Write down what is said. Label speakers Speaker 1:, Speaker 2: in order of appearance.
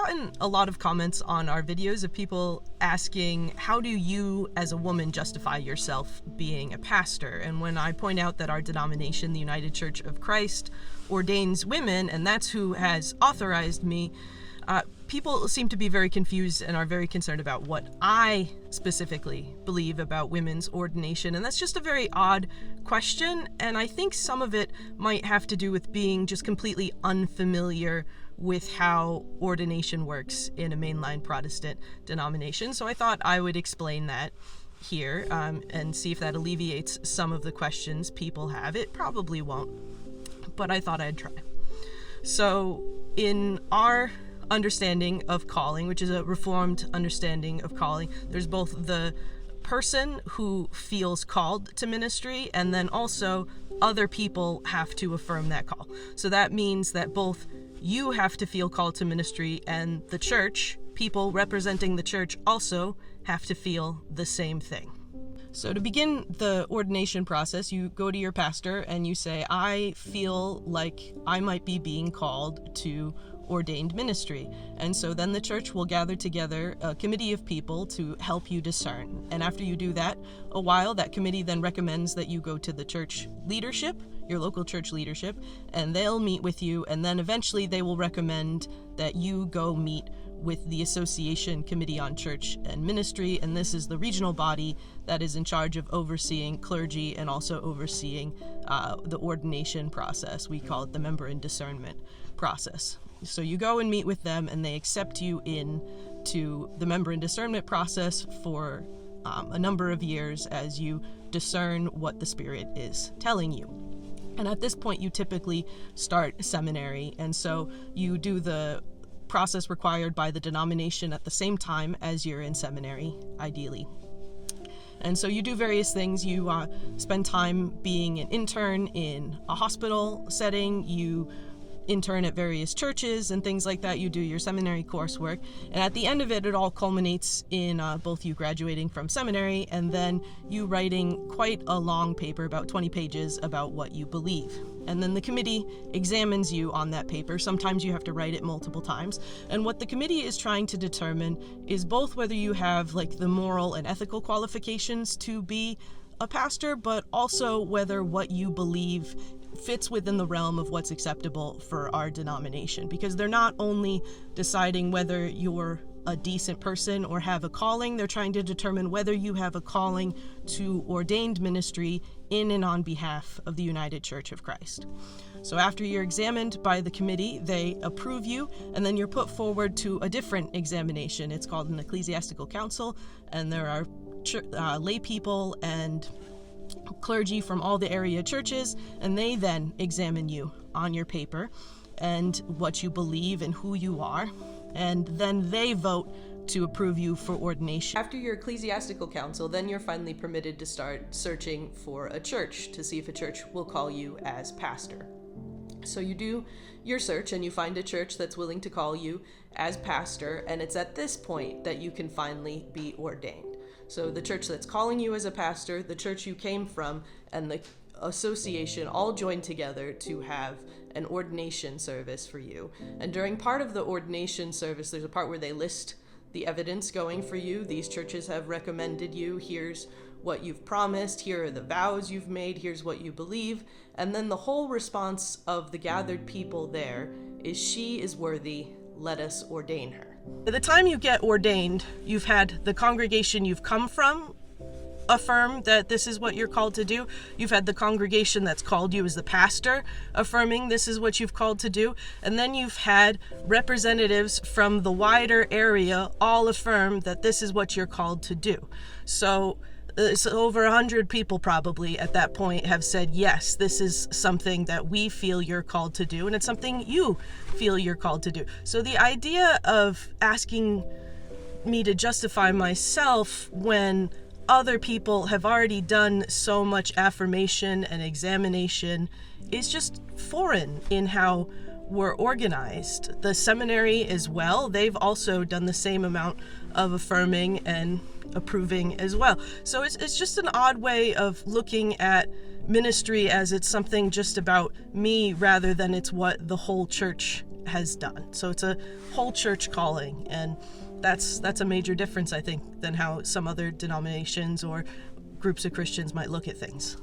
Speaker 1: gotten a lot of comments on our videos of people asking, how do you as a woman justify yourself being a pastor? And when I point out that our denomination, the United Church of Christ, ordains women, and that's who has authorized me, people seem to be very confused and are very concerned about what I specifically believe about women's ordination. And that's just a very odd question. And I think some of it might have to do with being just completely unfamiliar with how ordination works in a mainline Protestant denomination. So I thought I would explain that here and see if that alleviates some of the questions people have. It probably won't, but I thought I'd try. So in our understanding of calling, which is a reformed understanding of calling, there's both the person who feels called to ministry, and then also other people have to affirm that call. So that means that both you have to feel called to ministry, and the church, people representing the church, also have to feel the same thing. So to begin the ordination process, you go to your pastor and you say, I feel like I might be being called to ordained ministry. And so then the church will gather together a committee of people to help you discern. And after you do that a while, that committee then recommends that you go to the church leadership, your local church leadership, and they'll meet with you. And then eventually they will recommend that you go meet with the Association Committee on Church and Ministry. And this is the regional body that is in charge of overseeing clergy and also overseeing the ordination process. We call it the member and discernment process. So you go and meet with them, and they accept you into the member and discernment process for a number of years as you discern what the Spirit is telling you. And at this point, you typically start seminary, and so you do the process required by the denomination at the same time as you're in seminary, ideally. And so you do various things. You spend time being an intern in a hospital setting. You intern at various churches and things like that. You do your seminary coursework, and at the end of it, it all culminates in both you graduating from seminary and then you writing quite a long paper, about 20 pages, about what you believe. And then the committee examines you on that paper. Sometimes you have to write it multiple times. And what the committee is trying to determine is both whether you have like the moral and ethical qualifications to be a pastor, but also whether what you believe fits within the realm of what's acceptable for our denomination. Because they're not only deciding whether you're a decent person or have a calling, they're trying to determine whether you have a calling to ordained ministry in and on behalf of the United Church of Christ. So after you're examined by the committee, they approve you, and then you're put forward to a different examination. It's called an ecclesiastical council, and there are lay people and clergy from all the area churches, and they then examine you on your paper and what you believe and who you are, and then they vote to approve you for ordination. After your ecclesiastical council, then you're finally permitted to start searching for a church to see if a church will call you as pastor. So you do your search and you find a church that's willing to call you as pastor, and it's at this point that you can finally be ordained. So the church that's calling you as a pastor, the church you came from, and the association all join together to have an ordination service for you. And during part of the ordination service, there's a part where they list the evidence going for you. These churches have recommended you. Here's what you've promised. Here are the vows you've made. Here's what you believe. And then the whole response of the gathered people there is, she is worthy, let us ordain her. By the time you get ordained, you've had the congregation you've come from affirm that this is what you're called to do. You've had the congregation that's called you as the pastor affirming this is what you've called to do. And then you've had representatives from the wider area all affirm that this is what you're called to do. So it's over 100 people probably at that point have said, yes, this is something that we feel you're called to do, and it's something you feel you're called to do. So the idea of asking me to justify myself when other people have already done so much affirmation and examination is just foreign in how we're organized. The seminary as well, they've also done the same amount of affirming and approving as well. So it's just an odd way of looking at ministry as it's something just about me rather than it's what the whole church has done. So it's a whole church calling, and that's a major difference, I think, than how some other denominations or groups of Christians might look at things.